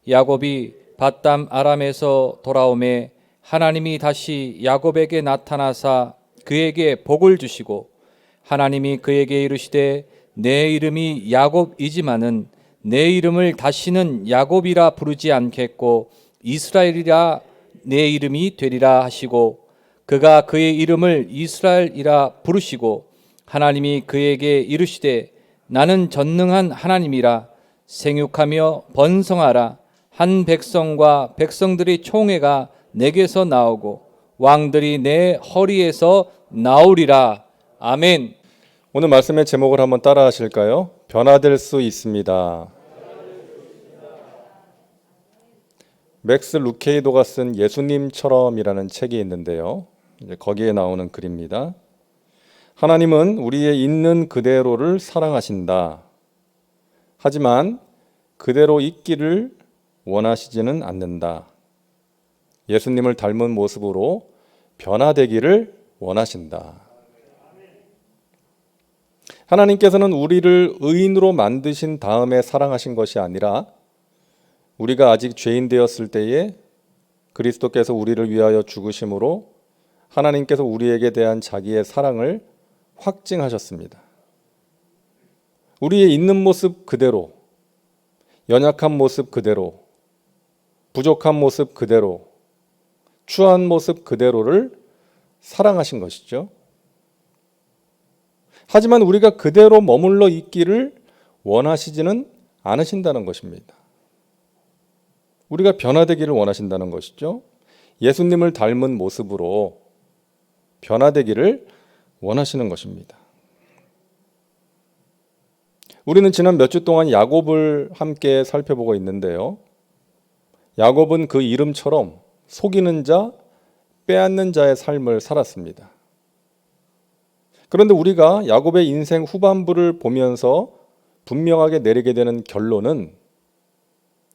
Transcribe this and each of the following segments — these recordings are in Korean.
야곱이 밧담 아람에서 돌아오매 하나님이 다시 야곱에게 나타나사 그에게 복을 주시고 하나님이 그에게 이르시되 내 이름이 야곱이지만은 내 이름을 다시는 야곱이라 부르지 않겠고 이스라엘이라 내 이름이 되리라 하시고 그가 그의 이름을 이스라엘이라 부르시고 하나님이 그에게 이르시되 나는 전능한 하나님이라 생육하며 번성하라 한 백성과 백성들의 총회가 내게서 나오고 왕들이 내 허리에서 나오리라. 아멘. 오늘 말씀의 제목을 한번 따라 하실까요? 변화될 수 있습니다. 맥스 루케이도가 쓴 예수님처럼이라는 책이 있는데요. 거기에 나오는 글입니다. 하나님은 우리의 있는 그대로를 사랑하신다. 하지만 그대로 있기를 원하시지는 않는다. 예수님을 닮은 모습으로 변화되기를 원하신다. 하나님께서는 우리를 의인으로 만드신 다음에 사랑하신 것이 아니라 우리가 아직 죄인 되었을 때에 그리스도께서 우리를 위하여 죽으심으로 하나님께서 우리에게 대한 자기의 사랑을 확증하셨습니다. 우리의 있는 모습 그대로, 연약한 모습 그대로, 부족한 모습 그대로, 추한 모습 그대로를 사랑하신 것이죠. 하지만 우리가 그대로 머물러 있기를 원하시지는 않으신다는 것입니다. 우리가 변화되기를 원하신다는 것이죠. 예수님을 닮은 모습으로 변화되기를 원하시는 것입니다. 우리는 지난 몇 주 동안 야곱을 함께 살펴보고 있는데요. 야곱은 그 이름처럼 속이는 자, 빼앗는 자의 삶을 살았습니다. 그런데 우리가 야곱의 인생 후반부를 보면서 분명하게 내리게 되는 결론은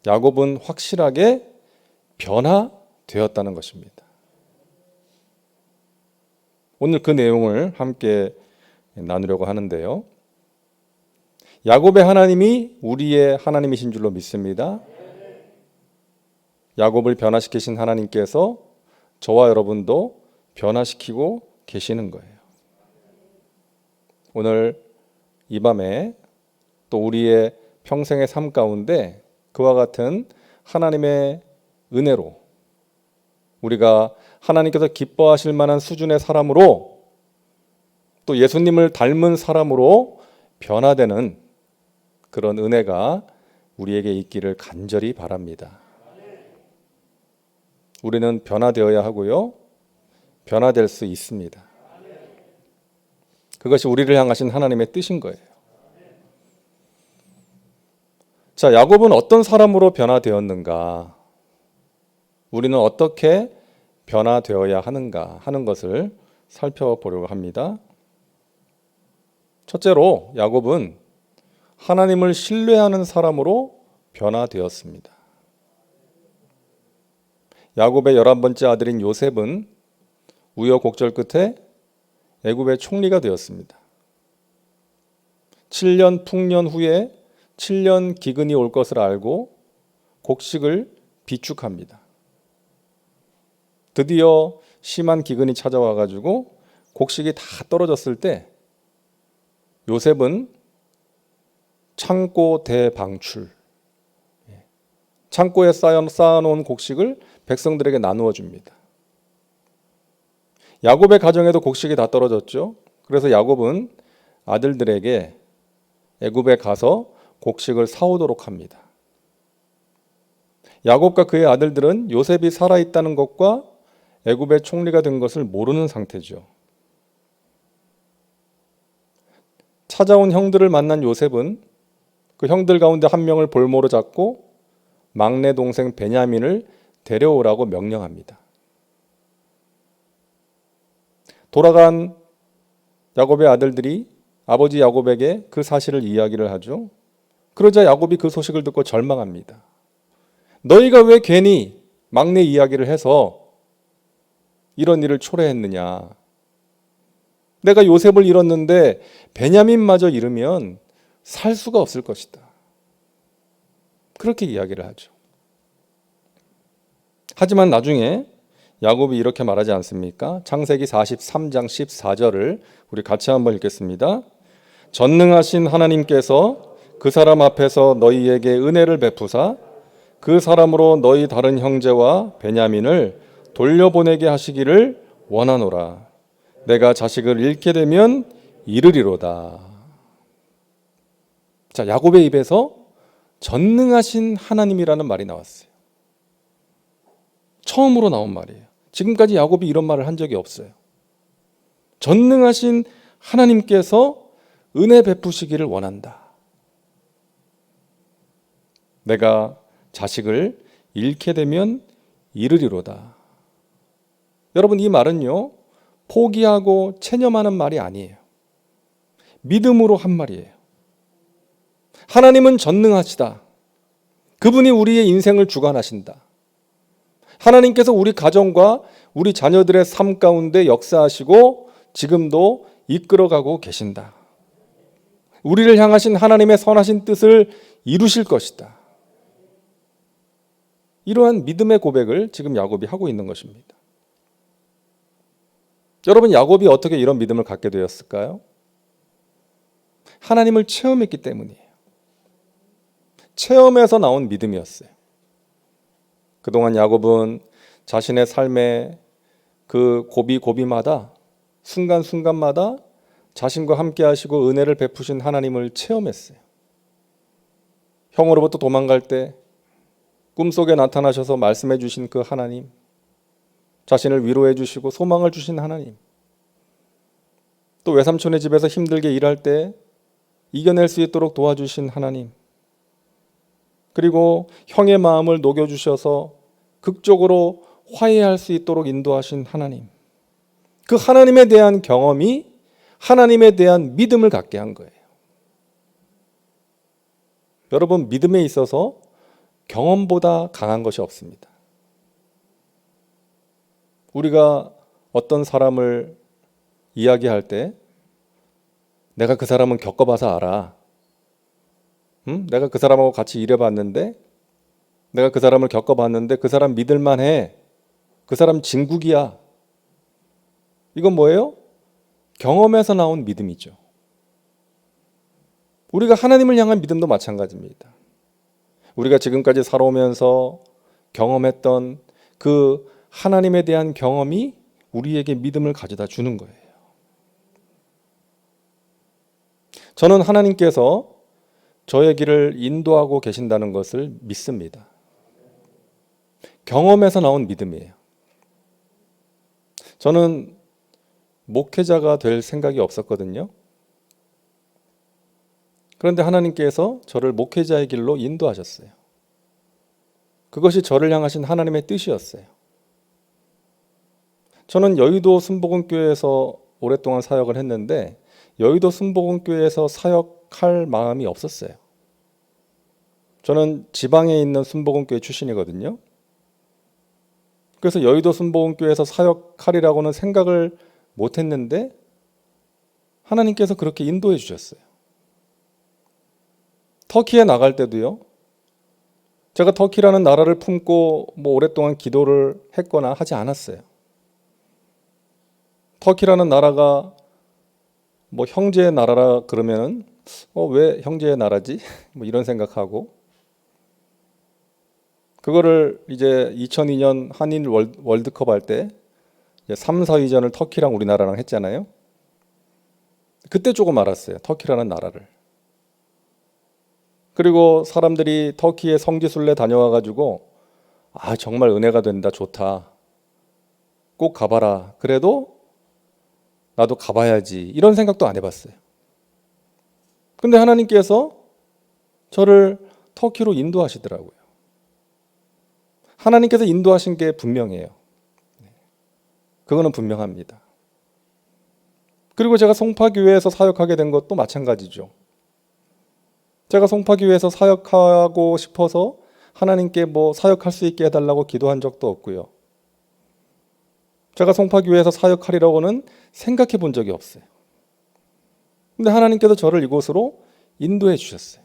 야곱은 확실하게 변화되었다는 것입니다. 오늘 그 내용을 함께 나누려고 하는데요. 야곱의 하나님이 우리의 하나님이신 줄로 믿습니다. 야곱을 변화시키신 하나님께서 저와 여러분도 변화시키고 계시는 거예요. 오늘 이 밤에 또 우리의 평생의 삶 가운데 그와 같은 하나님의 은혜로 우리가 하나님께서 기뻐하실 만한 수준의 사람으로 또 예수님을 닮은 사람으로 변화되는 그런 은혜가 우리에게 있기를 간절히 바랍니다. 우리는 변화되어야 하고요. 변화될 수 있습니다. 그것이 우리를 향하신 하나님의 뜻인 거예요. 자, 야곱은 어떤 사람으로 변화되었는가? 우리는 어떻게 변화되어야 하는가 하는 것을 살펴보려고 합니다. 첫째로 야곱은 하나님을 신뢰하는 사람으로 변화되었습니다. 야곱의 11번째 아들인 요셉은 우여곡절 끝에 애굽의 총리가 되었습니다. 7년 풍년 후에 7년 기근이 올 것을 알고 곡식을 비축합니다. 드디어 심한 기근이 찾아와가지고 곡식이 다 떨어졌을 때 요셉은 창고 대방출, 창고에 쌓아놓은 곡식을 백성들에게 나누어 줍니다. 야곱의 가정에도 곡식이 다 떨어졌죠. 그래서 야곱은 아들들에게 애굽에 가서 곡식을 사오도록 합니다. 야곱과 그의 아들들은 요셉이 살아있다는 것과 애굽의 총리가 된 것을 모르는 상태죠. 찾아온 형들을 만난 요셉은 그 형들 가운데 한 명을 볼모로 잡고 막내 동생 베냐민을 데려오라고 명령합니다. 돌아간 야곱의 아들들이 아버지 야곱에게 그 사실을 이야기를 하죠. 그러자 야곱이 그 소식을 듣고 절망합니다. 너희가 왜 괜히 막내 이야기를 해서 이런 일을 초래했느냐? 내가 요셉을 잃었는데 베냐민마저 잃으면 살 수가 없을 것이다. 그렇게 이야기를 하죠. 하지만 나중에 야곱이 이렇게 말하지 않습니까? 창세기 43장 14절을 우리 같이 한번 읽겠습니다. 전능하신 하나님께서 그 사람 앞에서 너희에게 은혜를 베푸사 그 사람으로 너희 다른 형제와 베냐민을 돌려보내게 하시기를 원하노라. 내가 자식을 잃게 되면 이르리로다. 자, 야곱의 입에서 전능하신 하나님이라는 말이 나왔어요. 처음으로 나온 말이에요. 지금까지 야곱이 이런 말을 한 적이 없어요. 전능하신 하나님께서 은혜 베푸시기를 원한다. 내가 자식을 잃게 되면 이르리로다. 여러분, 이 말은요, 포기하고 체념하는 말이 아니에요. 믿음으로 한 말이에요. 하나님은 전능하시다. 그분이 우리의 인생을 주관하신다. 하나님께서 우리 가정과 우리 자녀들의 삶 가운데 역사하시고 지금도 이끌어가고 계신다. 우리를 향하신 하나님의 선하신 뜻을 이루실 것이다. 이러한 믿음의 고백을 지금 야곱이 하고 있는 것입니다. 여러분, 야곱이 어떻게 이런 믿음을 갖게 되었을까요? 하나님을 체험했기 때문이에요. 체험에서 나온 믿음이었어요. 그동안 야곱은 자신의 삶의 그 고비고비마다 순간순간마다 자신과 함께 하시고 은혜를 베푸신 하나님을 체험했어요. 형으로부터 도망갈 때 꿈속에 나타나셔서 말씀해 주신 그 하나님, 자신을 위로해 주시고 소망을 주신 하나님, 또 외삼촌의 집에서 힘들게 일할 때 이겨낼 수 있도록 도와주신 하나님, 그리고 형의 마음을 녹여주셔서 극적으로 화해할 수 있도록 인도하신 하나님, 그 하나님에 대한 경험이 하나님에 대한 믿음을 갖게 한 거예요. 여러분, 믿음에 있어서 경험보다 강한 것이 없습니다. 우리가 어떤 사람을 이야기할 때 내가 그 사람은 겪어봐서 알아. 내가 그 사람하고 같이 일해봤는데, 내가 그 사람을 겪어봤는데 그 사람 믿을만해. 그 사람 진국이야. 이건 뭐예요? 경험에서 나온 믿음이죠. 우리가 하나님을 향한 믿음도 마찬가지입니다. 우리가 지금까지 살아오면서 경험했던 그 하나님에 대한 경험이 우리에게 믿음을 가져다 주는 거예요. 저는 하나님께서 저의 길을 인도하고 계신다는 것을 믿습니다. 경험에서 나온 믿음이에요. 저는 목회자가 될 생각이 없었거든요. 그런데 하나님께서 저를 목회자의 길로 인도하셨어요. 그것이 저를 향하신 하나님의 뜻이었어요. 저는 여의도 순복음교회에서 오랫동안 사역을 했는데 여의도 순복음교회에서 사역할 마음이 없었어요. 저는 지방에 있는 순복음교회 출신이거든요. 그래서 여의도 순복음교회에서 사역하리라고는 생각을 못했는데 하나님께서 그렇게 인도해 주셨어요. 터키에 나갈 때도요, 제가 터키라는 나라를 품고 오랫동안 기도를 했거나 하지 않았어요. 터키라는 나라가 형제의 나라라 그러면은 왜 형제의 나라지? 이런 생각하고, 그거를 이제 2002년 한일 월드컵 할 때 3, 4위전을 터키랑 우리나라랑 했잖아요. 그때 조금 알았어요. 터키라는 나라를. 그리고 사람들이 터키에 성지순례 다녀와가지고 정말 은혜가 된다, 좋다, 꼭 가봐라, 그래도 나도 가봐야지, 이런 생각도 안 해봤어요. 근데 하나님께서 저를 터키로 인도하시더라고요. 하나님께서 인도하신 게 분명해요. 그거는 분명합니다. 그리고 제가 송파교회에서 사역하게 된 것도 마찬가지죠. 제가 송파교회에서 사역하고 싶어서 하나님께 사역할 수 있게 해달라고 기도한 적도 없고요. 제가 송파교회에서 사역하리라고는 생각해 본 적이 없어요. 근데 하나님께서 저를 이곳으로 인도해 주셨어요.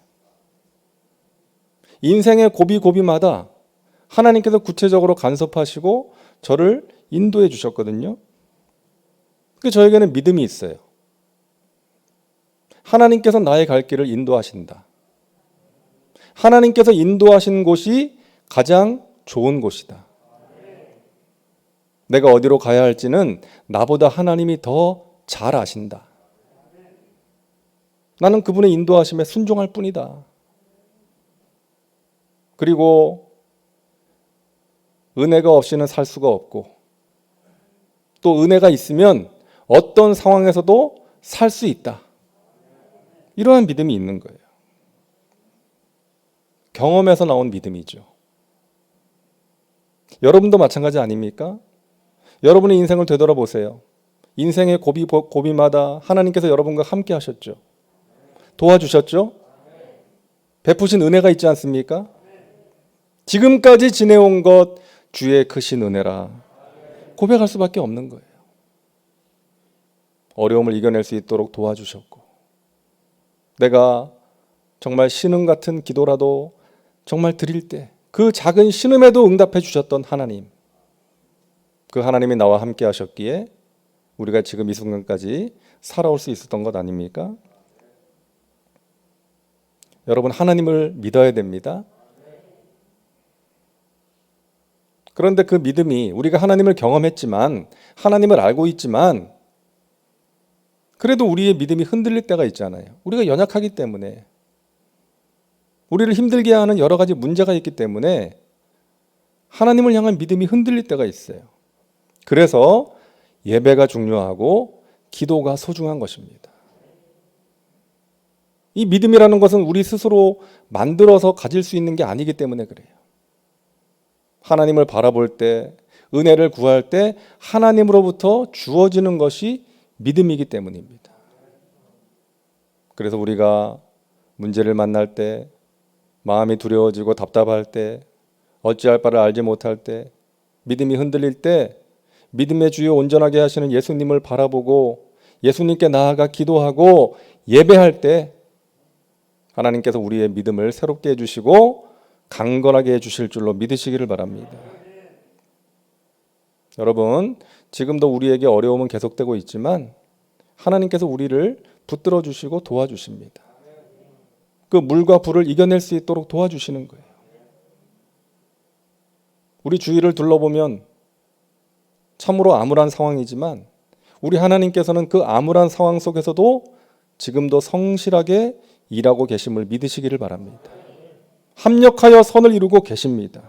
인생의 고비고비마다 하나님께서 구체적으로 간섭하시고 저를 인도해 주셨거든요. 그 저에게는 믿음이 있어요. 하나님께서 나의 갈 길을 인도하신다. 하나님께서 인도하신 곳이 가장 좋은 곳이다. 내가 어디로 가야 할지는 나보다 하나님이 더 잘 아신다. 나는 그분의 인도하심에 순종할 뿐이다. 그리고 은혜가 없이는 살 수가 없고 또 은혜가 있으면 어떤 상황에서도 살 수 있다. 이러한 믿음이 있는 거예요. 경험에서 나온 믿음이죠. 여러분도 마찬가지 아닙니까? 여러분의 인생을 되돌아보세요. 인생의 고비마다 하나님께서 여러분과 함께 하셨죠. 도와주셨죠. 베푸신 은혜가 있지 않습니까? 지금까지 지내온 것 주의 크신 은혜라 고백할 수밖에 없는 거예요. 어려움을 이겨낼 수 있도록 도와주셨고 내가 정말 신음 같은 기도라도 정말 드릴 때 그 작은 신음에도 응답해 주셨던 하나님, 그 하나님이 나와 함께 하셨기에 우리가 지금 이 순간까지 살아올 수 있었던 것 아닙니까? 여러분, 하나님을 믿어야 됩니다. 그런데 그 믿음이 우리가 하나님을 경험했지만 하나님을 알고 있지만 그래도 우리의 믿음이 흔들릴 때가 있잖아요. 우리가 연약하기 때문에 우리를 힘들게 하는 여러 가지 문제가 있기 때문에 하나님을 향한 믿음이 흔들릴 때가 있어요. 그래서 예배가 중요하고 기도가 소중한 것입니다. 이 믿음이라는 것은 우리 스스로 만들어서 가질 수 있는 게 아니기 때문에 그래요. 하나님을 바라볼 때, 은혜를 구할 때 하나님으로부터 주어지는 것이 믿음이기 때문입니다. 그래서 우리가 문제를 만날 때, 마음이 두려워지고 답답할 때, 어찌할 바를 알지 못할 때, 믿음이 흔들릴 때 믿음의 주요 온전하게 하시는 예수님을 바라보고 예수님께 나아가 기도하고 예배할 때 하나님께서 우리의 믿음을 새롭게 해주시고 강건하게 해주실 줄로 믿으시기를 바랍니다. 여러분, 지금도 우리에게 어려움은 계속되고 있지만 하나님께서 우리를 붙들어 주시고 도와주십니다. 그 물과 불을 이겨낼 수 있도록 도와주시는 거예요. 우리 주위를 둘러보면 참으로 암울한 상황이지만 우리 하나님께서는 그 암울한 상황 속에서도 지금도 성실하게 일하고 계심을 믿으시기를 바랍니다. 합력하여 선을 이루고 계십니다.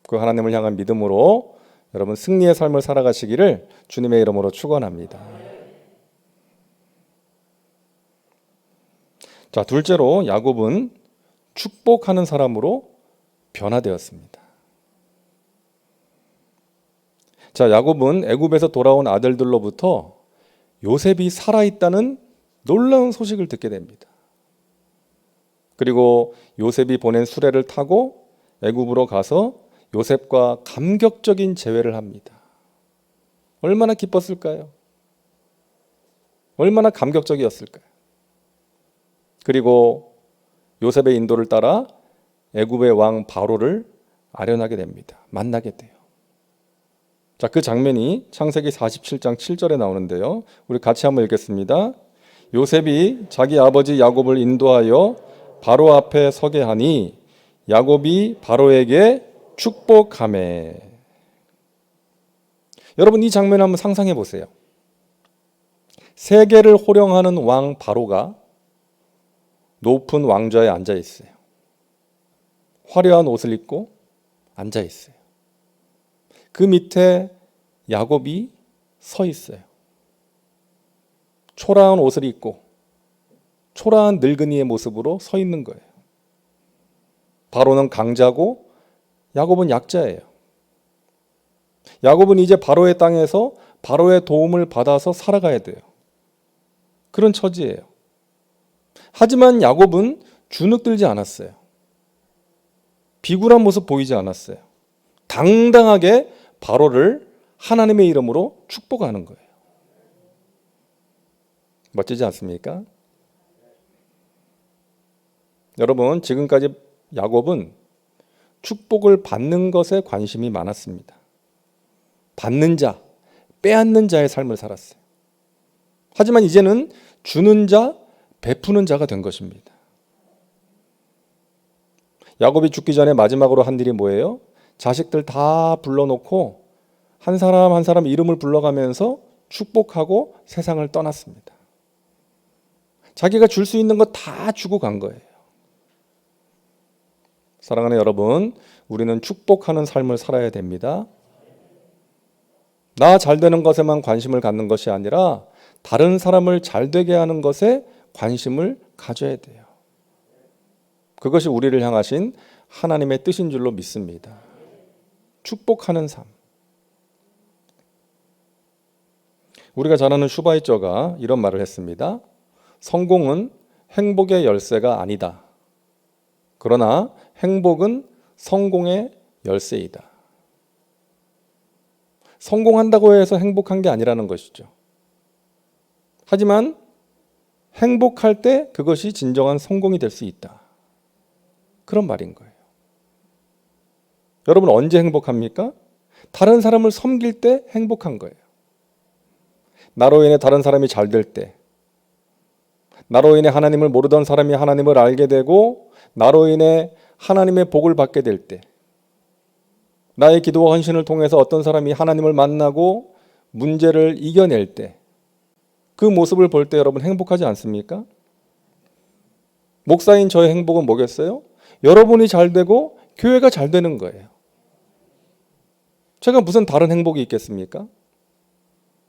그 하나님을 향한 믿음으로 여러분 승리의 삶을 살아가시기를 주님의 이름으로 축원합니다. 자, 둘째로 야곱은 축복하는 사람으로 변화되었습니다. 자, 야곱은 애굽에서 돌아온 아들들로부터 요셉이 살아있다는 놀라운 소식을 듣게 됩니다. 그리고 요셉이 보낸 수레를 타고 애굽으로 가서 요셉과 감격적인 재회를 합니다. 얼마나 기뻤을까요? 얼마나 감격적이었을까요? 그리고 요셉의 인도를 따라 애굽의 왕 바로를 아련하게 됩니다. 만나게 돼요. 자, 그 장면이 창세기 47장 7절에 나오는데요. 우리 같이 한번 읽겠습니다. 요셉이 자기 아버지 야곱을 인도하여 바로 앞에 서게 하니 야곱이 바로에게 축복하매. 여러분, 이 장면 한번 상상해 보세요. 세계를 호령하는 왕 바로가 높은 왕좌에 앉아 있어요. 화려한 옷을 입고 앉아 있어요. 그 밑에 야곱이 서 있어요. 초라한 옷을 입고 초라한 늙은이의 모습으로 서 있는 거예요. 바로는 강자고 야곱은 약자예요. 야곱은 이제 바로의 땅에서 바로의 도움을 받아서 살아가야 돼요. 그런 처지예요. 하지만 야곱은 주눅들지 않았어요. 비굴한 모습 보이지 않았어요. 당당하게 바로를 하나님의 이름으로 축복하는 거예요. 멋지지 않습니까? 여러분, 지금까지 야곱은 축복을 받는 것에 관심이 많았습니다. 받는 자, 빼앗는 자의 삶을 살았어요. 하지만 이제는 주는 자, 베푸는 자가 된 것입니다. 야곱이 죽기 전에 마지막으로 한 일이 뭐예요? 자식들 다 불러놓고 한 사람 한 사람 이름을 불러가면서 축복하고 세상을 떠났습니다. 자기가 줄 수 있는 거 다 주고 간 거예요. 사랑하는 여러분, 우리는 축복하는 삶을 살아야 됩니다. 나 잘 되는 것에만 관심을 갖는 것이 아니라 다른 사람을 잘 되게 하는 것에 관심을 가져야 돼요. 그것이 우리를 향하신 하나님의 뜻인 줄로 믿습니다. 축복하는 삶. 우리가 잘 아는 슈바이처가 이런 말을 했습니다. 성공은 행복의 열쇠가 아니다. 그러나 행복은 성공의 열쇠이다. 성공한다고 해서 행복한 게 아니라는 것이죠. 하지만 행복할 때 그것이 진정한 성공이 될 수 있다. 그런 말인 거예요. 여러분 언제 행복합니까? 다른 사람을 섬길 때 행복한 거예요. 나로 인해 다른 사람이 잘 될 때, 나로 인해 하나님을 모르던 사람이 하나님을 알게 되고 나로 인해 하나님의 복을 받게 될 때, 나의 기도와 헌신을 통해서 어떤 사람이 하나님을 만나고 문제를 이겨낼 때, 그 모습을 볼 때 여러분 행복하지 않습니까? 목사인 저의 행복은 뭐겠어요? 여러분이 잘 되고 교회가 잘 되는 거예요. 제가 무슨 다른 행복이 있겠습니까?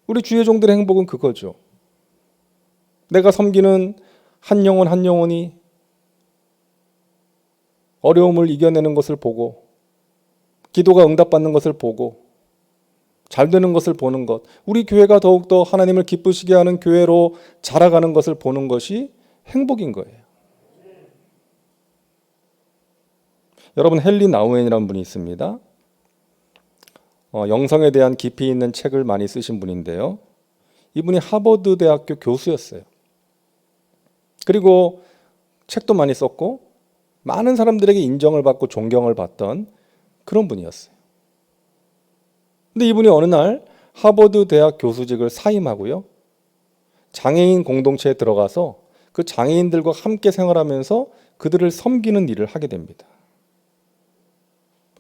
우리 주의 종들의 행복은 그거죠. 내가 섬기는 한 영혼 한 영혼이 어려움을 이겨내는 것을 보고 기도가 응답받는 것을 보고 잘 되는 것을 보는 것, 우리 교회가 더욱더 하나님을 기쁘시게 하는 교회로 자라가는 것을 보는 것이 행복인 거예요. 여러분 헨리 나우엔이라는 분이 있습니다. 영성에 대한 깊이 있는 책을 많이 쓰신 분인데요. 이분이 하버드 대학교 교수였어요. 그리고 책도 많이 썼고 많은 사람들에게 인정을 받고 존경을 받던 그런 분이었어요. 근데 이분이 어느 날 하버드 대학 교수직을 사임하고요. 장애인 공동체에 들어가서 그 장애인들과 함께 생활하면서 그들을 섬기는 일을 하게 됩니다.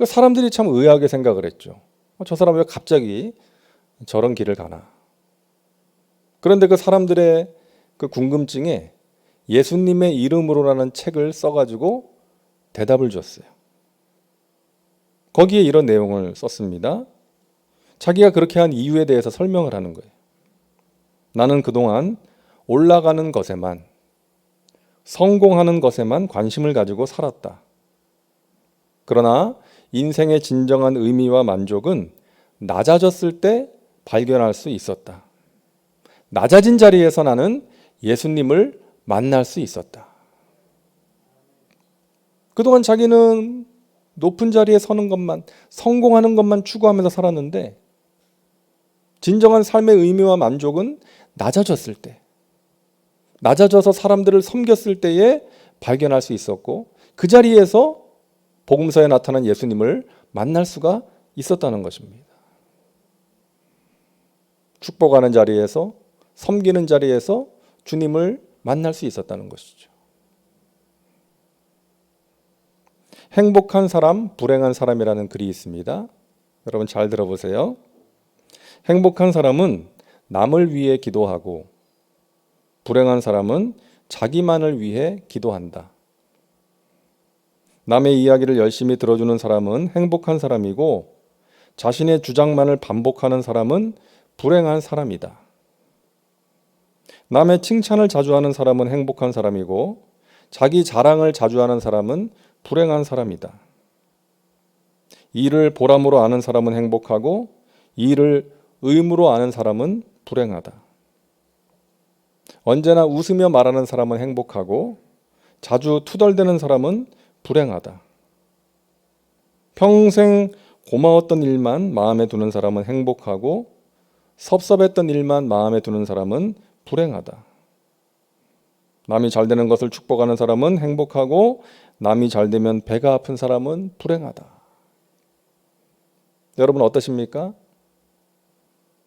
사람들이 참 의아하게 생각을 했죠. 저 사람 왜 갑자기 저런 길을 가나. 그런데 그 사람들의 그 궁금증에 예수님의 이름으로라는 책을 써가지고 대답을 줬어요. 거기에 이런 내용을 썼습니다. 자기가 그렇게 한 이유에 대해서 설명을 하는 거예요. 나는 그동안 올라가는 것에만, 성공하는 것에만 관심을 가지고 살았다. 그러나 인생의 진정한 의미와 만족은 낮아졌을 때 발견할 수 있었다. 낮아진 자리에서 나는 예수님을 만날 수 있었다. 그동안 자기는 높은 자리에 서는 것만, 성공하는 것만 추구하면서 살았는데 진정한 삶의 의미와 만족은 낮아졌을 때, 낮아져서 사람들을 섬겼을 때에 발견할 수 있었고 그 자리에서 복음서에 나타난 예수님을 만날 수가 있었다는 것입니다. 축복하는 자리에서, 섬기는 자리에서 주님을 만날 수 있었다는 것이죠. 행복한 사람, 불행한 사람이라는 글이 있습니다. 여러분 잘 들어보세요. 행복한 사람은 남을 위해 기도하고 불행한 사람은 자기만을 위해 기도한다. 남의 이야기를 열심히 들어주는 사람은 행복한 사람이고 자신의 주장만을 반복하는 사람은 불행한 사람이다. 남의 칭찬을 자주 하는 사람은 행복한 사람이고 자기 자랑을 자주 하는 사람은 불행한 사람이다. 일을 보람으로 아는 사람은 행복하고 일을 의무로 아는 사람은 불행하다. 언제나 웃으며 말하는 사람은 행복하고 자주 투덜대는 사람은 불행하다. 평생 고마웠던 일만 마음에 두는 사람은 행복하고 섭섭했던 일만 마음에 두는 사람은 불행하다. 남이 잘 되는 것을 축복하는 사람은 행복하고 남이 잘 되면 배가 아픈 사람은 불행하다. 여러분 어떠십니까?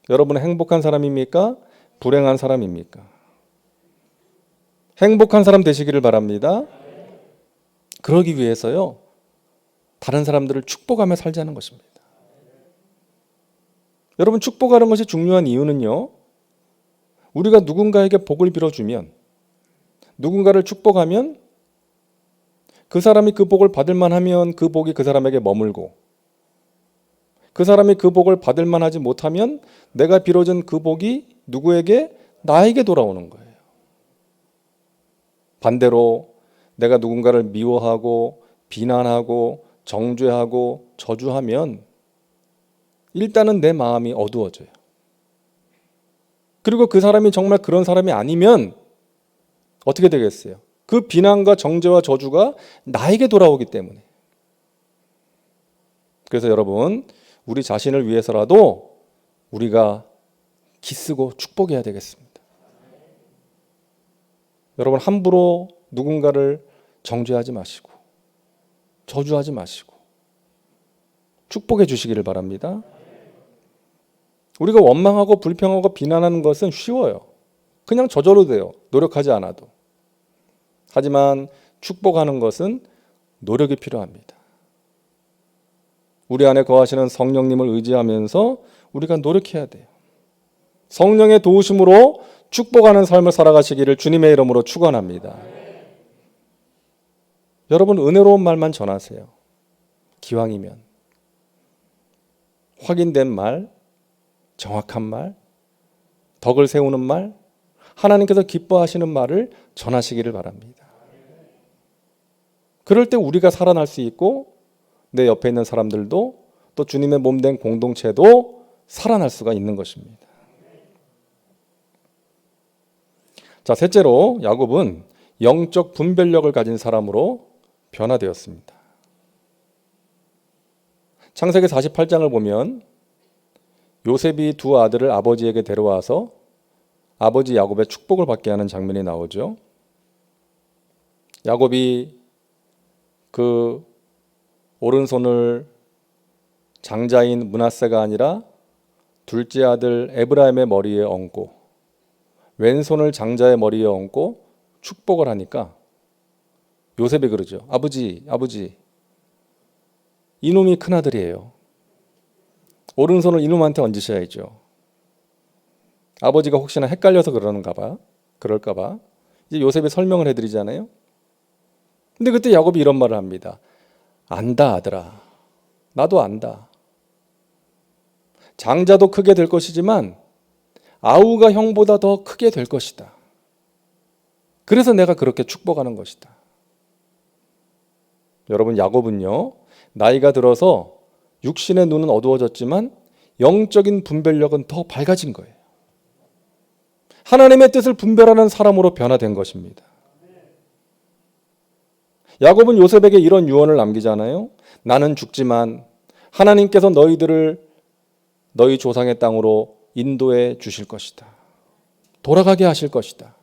여러분은 행복한 사람입니까? 불행한 사람입니까? 행복한 사람 되시기를 바랍니다. 그러기 위해서요, 다른 사람들을 축복하며 살자는 것입니다. 여러분, 축복하는 것이 중요한 이유는요, 우리가 누군가에게 복을 빌어주면, 누군가를 축복하면 그 사람이 그 복을 받을 만하면 그 복이 그 사람에게 머물고, 그 사람이 그 복을 받을 만하지 못하면 내가 빌어준 그 복이 누구에게? 나에게 돌아오는 거예요. 반대로 내가 누군가를 미워하고 비난하고 정죄하고 저주하면 일단은 내 마음이 어두워져요. 그리고 그 사람이 정말 그런 사람이 아니면 어떻게 되겠어요? 그 비난과 정죄와 저주가 나에게 돌아오기 때문에. 그래서 여러분, 우리 자신을 위해서라도 우리가 기쓰고 축복해야 되겠습니다. 여러분, 함부로 누군가를 정죄하지 마시고 저주하지 마시고 축복해 주시기를 바랍니다. 우리가 원망하고 불평하고 비난하는 것은 쉬워요. 그냥 저절로 돼요. 노력하지 않아도. 하지만 축복하는 것은 노력이 필요합니다. 우리 안에 거하시는 성령님을 의지하면서 우리가 노력해야 돼요. 성령의 도우심으로 축복하는 삶을 살아가시기를 주님의 이름으로 축원합니다. 여러분, 은혜로운 말만 전하세요. 기왕이면 확인된 말, 정확한 말, 덕을 세우는 말, 하나님께서 기뻐하시는 말을 전하시기를 바랍니다. 그럴 때 우리가 살아날 수 있고 내 옆에 있는 사람들도 또 주님의 몸된 공동체도 살아날 수가 있는 것입니다. 자, 셋째로 야곱은 영적 분별력을 가진 사람으로 변화되었습니다. 창세기 48장을 보면 요셉이 두 아들을 아버지에게 데려와서 아버지 야곱의 축복을 받게 하는 장면이 나오죠. 야곱이 그 오른손을 장자인 므낫세가 아니라 둘째 아들 에브라임의 머리에 얹고 왼손을 장자의 머리에 얹고 축복을 하니까 요셉이 그러죠. 아버지, 이놈이 큰아들이에요. 오른손을 이놈한테 얹으셔야죠. 아버지가 혹시나 헷갈려서 그럴까 봐 이제 요셉이 설명을 해드리잖아요. 근데 그때 야곱이 이런 말을 합니다. 안다, 아들아. 나도 안다. 장자도 크게 될 것이지만 아우가 형보다 더 크게 될 것이다. 그래서 내가 그렇게 축복하는 것이다. 여러분, 야곱은요, 나이가 들어서 육신의 눈은 어두워졌지만 영적인 분별력은 더 밝아진 거예요. 하나님의 뜻을 분별하는 사람으로 변화된 것입니다. 야곱은 요셉에게 이런 유언을 남기잖아요. 나는 죽지만 하나님께서 너희들을 너희 조상의 땅으로 인도해 주실 것이다. 돌아가게 하실 것이다.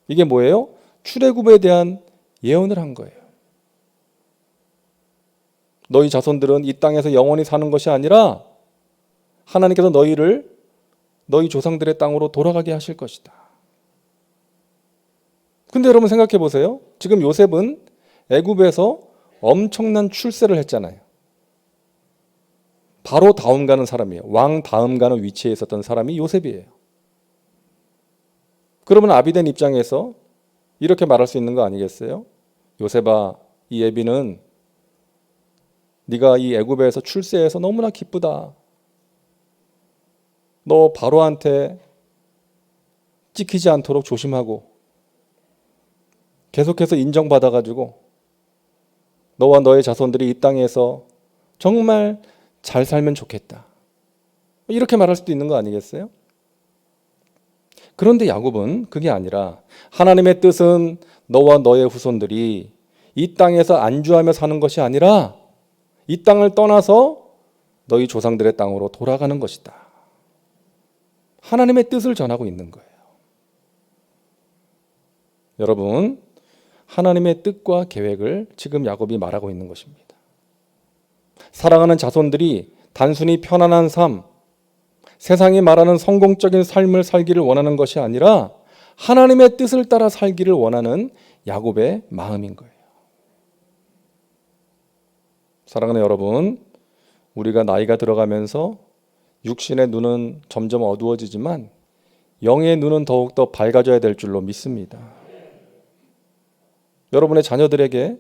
이게 뭐예요? 출애굽에 대한 예언을 한 거예요. 너희 자손들은 이 땅에서 영원히 사는 것이 아니라 하나님께서 너희를 너희 조상들의 땅으로 돌아가게 하실 것이다. 근데 여러분 생각해 보세요. 지금 요셉은 애굽에서 엄청난 출세를 했잖아요. 바로 다음 가는 사람이에요. 왕 다음 가는 위치에 있었던 사람이 요셉이에요. 그러면 아비된 입장에서 이렇게 말할 수 있는 거 아니겠어요? 요셉아, 이 애비는 네가 이 애굽에서 출세해서 너무나 기쁘다. 너 바로한테 찍히지 않도록 조심하고 계속해서 인정받아가지고 너와 너의 자손들이 이 땅에서 정말 잘 살면 좋겠다. 이렇게 말할 수도 있는 거 아니겠어요? 그런데 야곱은 그게 아니라 하나님의 뜻은 너와 너의 후손들이 이 땅에서 안주하며 사는 것이 아니라 이 땅을 떠나서 너희 조상들의 땅으로 돌아가는 것이다. 하나님의 뜻을 전하고 있는 거예요. 여러분, 하나님의 뜻과 계획을 지금 야곱이 말하고 있는 것입니다. 사랑하는 자손들이 단순히 편안한 삶, 세상이 말하는 성공적인 삶을 살기를 원하는 것이 아니라 하나님의 뜻을 따라 살기를 원하는 야곱의 마음인 거예요. 사랑하는 여러분, 우리가 나이가 들어가면서 육신의 눈은 점점 어두워지지만 영의 눈은 더욱더 밝아져야 될 줄로 믿습니다. 여러분의 자녀들에게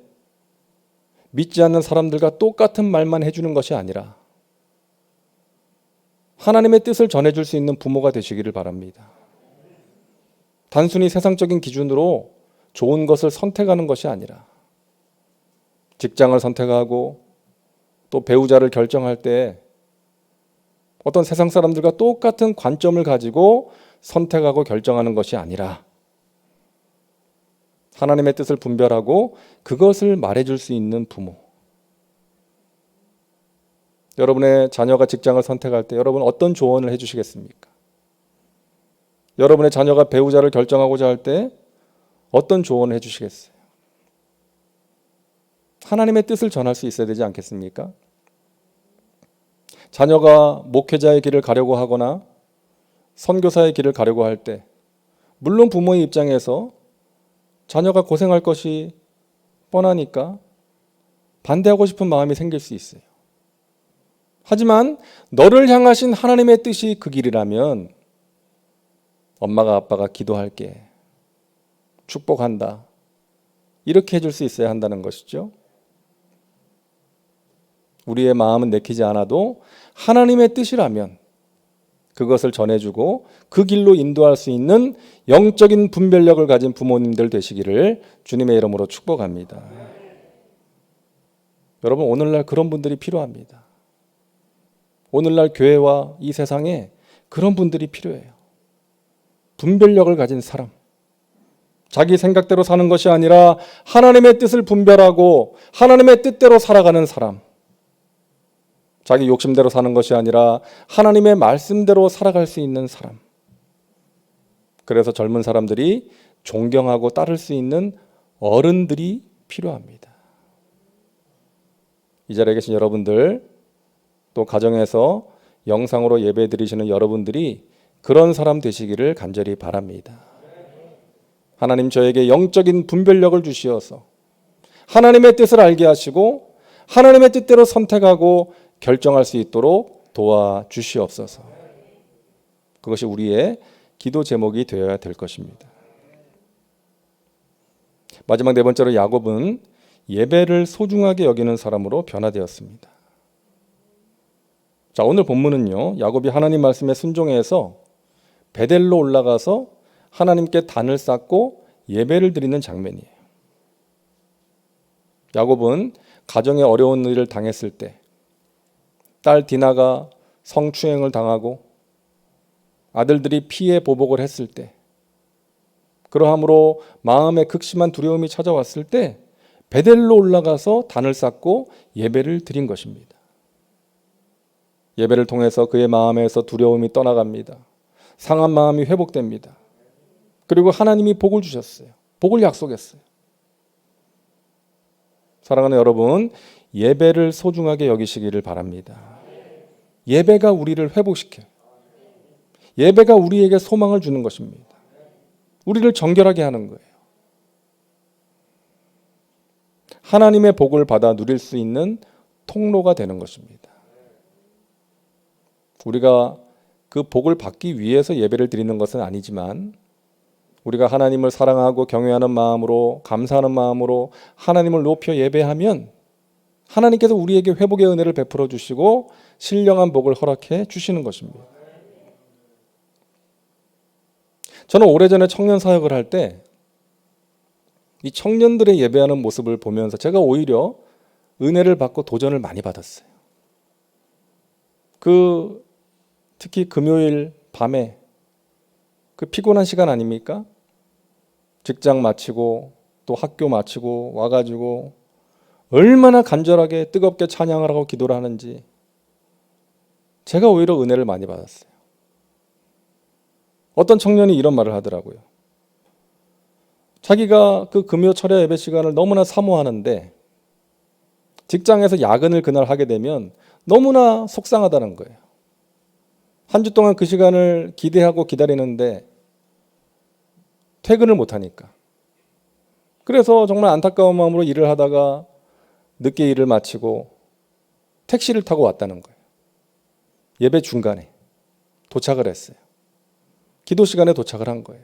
믿지 않는 사람들과 똑같은 말만 해주는 것이 아니라 하나님의 뜻을 전해줄 수 있는 부모가 되시기를 바랍니다. 단순히 세상적인 기준으로 좋은 것을 선택하는 것이 아니라 직장을 선택하고 또 배우자를 결정할 때 어떤 세상 사람들과 똑같은 관점을 가지고 선택하고 결정하는 것이 아니라 하나님의 뜻을 분별하고 그것을 말해줄 수 있는 부모. 여러분의 자녀가 직장을 선택할 때 여러분 어떤 조언을 해주시겠습니까? 여러분의 자녀가 배우자를 결정하고자 할 때 어떤 조언을 해주시겠어요? 하나님의 뜻을 전할 수 있어야 되지 않겠습니까? 자녀가 목회자의 길을 가려고 하거나 선교사의 길을 가려고 할 때 물론 부모의 입장에서 자녀가 고생할 것이 뻔하니까 반대하고 싶은 마음이 생길 수 있어요. 하지만 너를 향하신 하나님의 뜻이 그 길이라면 엄마가 아빠가 기도할게, 축복한다, 이렇게 해줄 수 있어야 한다는 것이죠. 우리의 마음은 내키지 않아도 하나님의 뜻이라면 그것을 전해주고 그 길로 인도할 수 있는 영적인 분별력을 가진 부모님들 되시기를 주님의 이름으로 축복합니다. 여러분, 오늘날 그런 분들이 필요합니다. 오늘날 교회와 이 세상에 그런 분들이 필요해요. 분별력을 가진 사람, 자기 생각대로 사는 것이 아니라 하나님의 뜻을 분별하고 하나님의 뜻대로 살아가는 사람, 자기 욕심대로 사는 것이 아니라 하나님의 말씀대로 살아갈 수 있는 사람. 그래서 젊은 사람들이 존경하고 따를 수 있는 어른들이 필요합니다. 이 자리에 계신 여러분들, 또 가정에서 영상으로 예배 드리시는 여러분들이 그런 사람 되시기를 간절히 바랍니다. 하나님 저에게 영적인 분별력을 주시어서 하나님의 뜻을 알게 하시고 하나님의 뜻대로 선택하고 결정할 수 있도록 도와주시옵소서. 그것이 우리의 기도 제목이 되어야 될 것입니다. 마지막 네 번째로 야곱은 예배를 소중하게 여기는 사람으로 변화되었습니다. 자, 오늘 본문은요, 야곱이 하나님 말씀에 순종해서 베델로 올라가서 하나님께 단을 쌓고 예배를 드리는 장면이에요. 야곱은 가정에 어려운 일을 당했을 때, 딸 디나가 성추행을 당하고 아들들이 피해 보복을 했을 때, 그러함으로 마음에 극심한 두려움이 찾아왔을 때 베델로 올라가서 단을 쌓고 예배를 드린 것입니다. 예배를 통해서 그의 마음에서 두려움이 떠나갑니다. 상한 마음이 회복됩니다. 그리고 하나님이 복을 주셨어요. 복을 약속했어요. 사랑하는 여러분, 예배를 소중하게 여기시기를 바랍니다. 예배가 우리를 회복시켜요. 예배가 우리에게 소망을 주는 것입니다. 우리를 정결하게 하는 거예요. 하나님의 복을 받아 누릴 수 있는 통로가 되는 것입니다. 우리가 그 복을 받기 위해서 예배를 드리는 것은 아니지만 우리가 하나님을 사랑하고 경외하는 마음으로, 감사하는 마음으로 하나님을 높여 예배하면 하나님께서 우리에게 회복의 은혜를 베풀어 주시고 신령한 복을 허락해 주시는 것입니다. 저는 오래전에 청년 사역을 할 때 이 청년들의 예배하는 모습을 보면서 제가 오히려 은혜를 받고 도전을 많이 받았어요. 특히 금요일 밤에 그 피곤한 시간 아닙니까? 직장 마치고 또 학교 마치고 와가지고 얼마나 간절하게 뜨겁게 찬양을 하고 기도를 하는지 제가 오히려 은혜를 많이 받았어요. 어떤 청년이 이런 말을 하더라고요. 자기가 그 금요 철야 예배 시간을 너무나 사모하는데 직장에서 야근을 그날 하게 되면 너무나 속상하다는 거예요. 한 주 동안 그 시간을 기대하고 기다리는데 퇴근을 못하니까. 그래서 정말 안타까운 마음으로 일을 하다가 늦게 일을 마치고 택시를 타고 왔다는 거예요. 예배 중간에 도착을 했어요. 기도 시간에 도착을 한 거예요.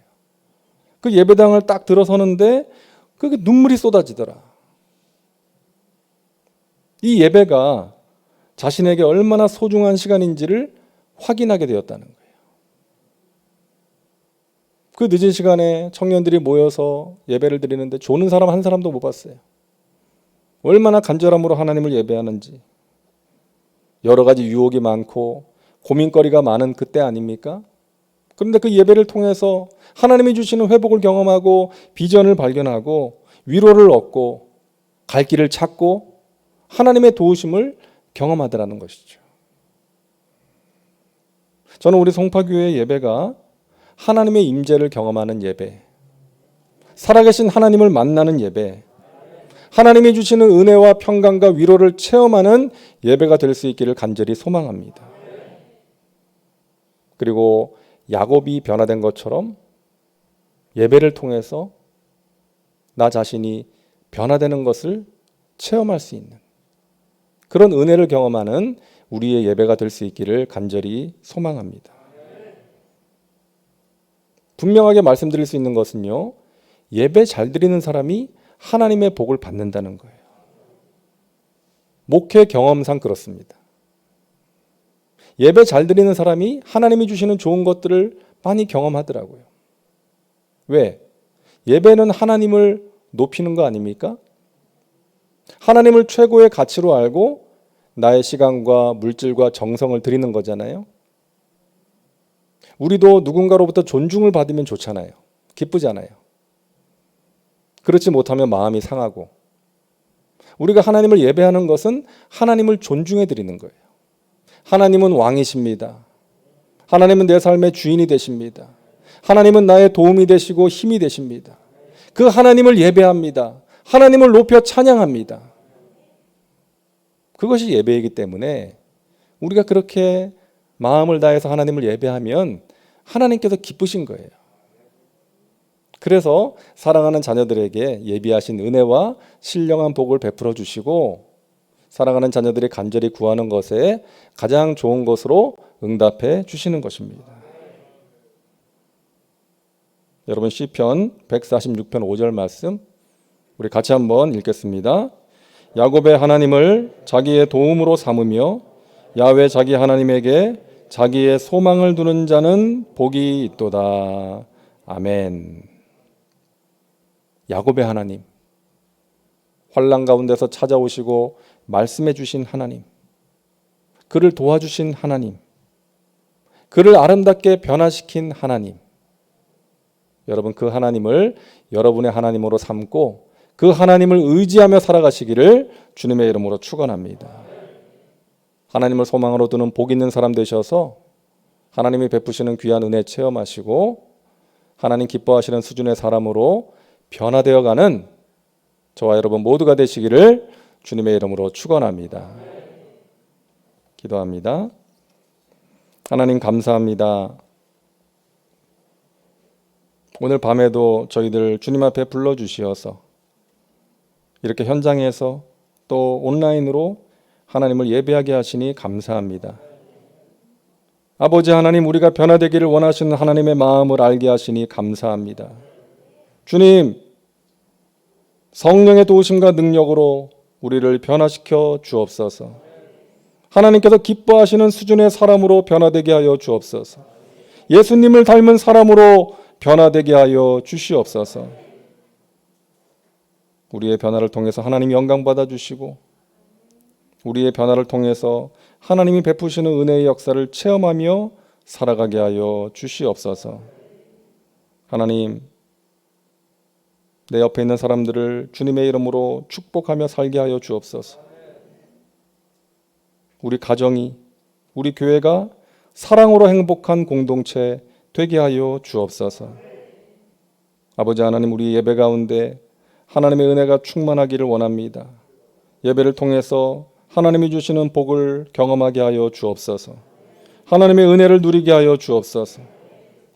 그 예배당을 딱 들어서는데 그게 눈물이 쏟아지더라. 이 예배가 자신에게 얼마나 소중한 시간인지를 확인하게 되었다는 거예요. 그 늦은 시간에 청년들이 모여서 예배를 드리는데 조는 사람 한 사람도 못 봤어요. 얼마나 간절함으로 하나님을 예배하는지. 여러 가지 유혹이 많고 고민거리가 많은 그때 아닙니까? 그런데 그 예배를 통해서 하나님이 주시는 회복을 경험하고 비전을 발견하고 위로를 얻고 갈 길을 찾고 하나님의 도우심을 경험하더라는 것이죠. 저는 우리 송파교회 예배가 하나님의 임재를 경험하는 예배, 살아계신 하나님을 만나는 예배, 하나님이 주시는 은혜와 평강과 위로를 체험하는 예배가 될 수 있기를 간절히 소망합니다. 그리고 야곱이 변화된 것처럼 예배를 통해서 나 자신이 변화되는 것을 체험할 수 있는 그런 은혜를 경험하는 우리의 예배가 될 수 있기를 간절히 소망합니다. 분명하게 말씀드릴 수 있는 것은요, 예배 잘 드리는 사람이 하나님의 복을 받는다는 거예요. 목회 경험상 그렇습니다. 예배 잘 드리는 사람이 하나님이 주시는 좋은 것들을 많이 경험하더라고요. 왜? 예배는 하나님을 높이는 거 아닙니까? 하나님을 최고의 가치로 알고 나의 시간과 물질과 정성을 드리는 거잖아요. 우리도 누군가로부터 존중을 받으면 좋잖아요. 기쁘잖아요. 그렇지 못하면 마음이 상하고, 우리가 하나님을 예배하는 것은 하나님을 존중해 드리는 거예요. 하나님은 왕이십니다. 하나님은 내 삶의 주인이 되십니다. 하나님은 나의 도움이 되시고 힘이 되십니다. 그 하나님을 예배합니다. 하나님을 높여 찬양합니다. 그것이 예배이기 때문에 우리가 그렇게 마음을 다해서 하나님을 예배하면 하나님께서 기쁘신 거예요. 그래서 사랑하는 자녀들에게 예비하신 은혜와 신령한 복을 베풀어 주시고 사랑하는 자녀들이 간절히 구하는 것에 가장 좋은 것으로 응답해 주시는 것입니다. 여러분 시편 146편 5절 말씀 우리 같이 한번 읽겠습니다. 야곱의 하나님을 자기의 도움으로 삼으며 야훼 자기 하나님에게 자기의 소망을 두는 자는 복이 있도다. 아멘. 야곱의 하나님, 환난 가운데서 찾아오시고 말씀해 주신 하나님, 그를 도와주신 하나님, 그를 아름답게 변화시킨 하나님, 여러분 그 하나님을 여러분의 하나님으로 삼고 그 하나님을 의지하며 살아가시기를 주님의 이름으로 축원합니다. 하나님을 소망으로 두는 복 있는 사람 되셔서 하나님이 베푸시는 귀한 은혜 체험하시고 하나님 기뻐하시는 수준의 사람으로 변화되어가는 저와 여러분 모두가 되시기를 주님의 이름으로 축원합니다. 기도합니다. 하나님 감사합니다. 오늘 밤에도 저희들 주님 앞에 불러주시어서 이렇게 현장에서 또 온라인으로 하나님을 예배하게 하시니 감사합니다. 아버지 하나님, 우리가 변화되기를 원하시는 하나님의 마음을 알게 하시니 감사합니다. 주님, 성령의 도우심과 능력으로 우리를 변화시켜 주옵소서. 하나님께서 기뻐하시는 수준의 사람으로 변화되게 하여 주옵소서. 예수님을 닮은 사람으로 변화되게 하여 주시옵소서. 우리의 변화를 통해서 하나님 영광 받아 주시고 우리의 변화를 통해서 하나님이 베푸시는 은혜의 역사를 체험하며 살아가게 하여 주시옵소서. 하나님, 내 옆에 있는 사람들을 주님의 이름으로 축복하며 살게 하여 주옵소서. 우리 가정이, 우리 교회가 사랑으로 행복한 공동체 되게 하여 주옵소서. 아버지 하나님, 우리 예배 가운데 하나님의 은혜가 충만하기를 원합니다. 예배를 통해서 하나님이 주시는 복을 경험하게 하여 주옵소서. 하나님의 은혜를 누리게 하여 주옵소서.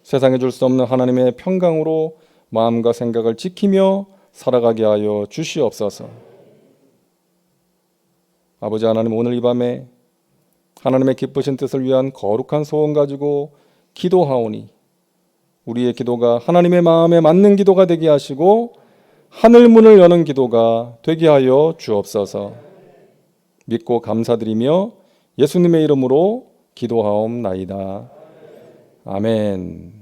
세상에 줄 수 없는 하나님의 평강으로 마음과 생각을 지키며 살아가게 하여 주시옵소서. 아버지 하나님, 오늘 이 밤에 하나님의 기쁘신 뜻을 위한 거룩한 소원 가지고 기도하오니 우리의 기도가 하나님의 마음에 맞는 기도가 되게 하시고 하늘 문을 여는 기도가 되게 하여 주옵소서. 믿고 감사드리며 예수님의 이름으로 기도하옵나이다. 아멘.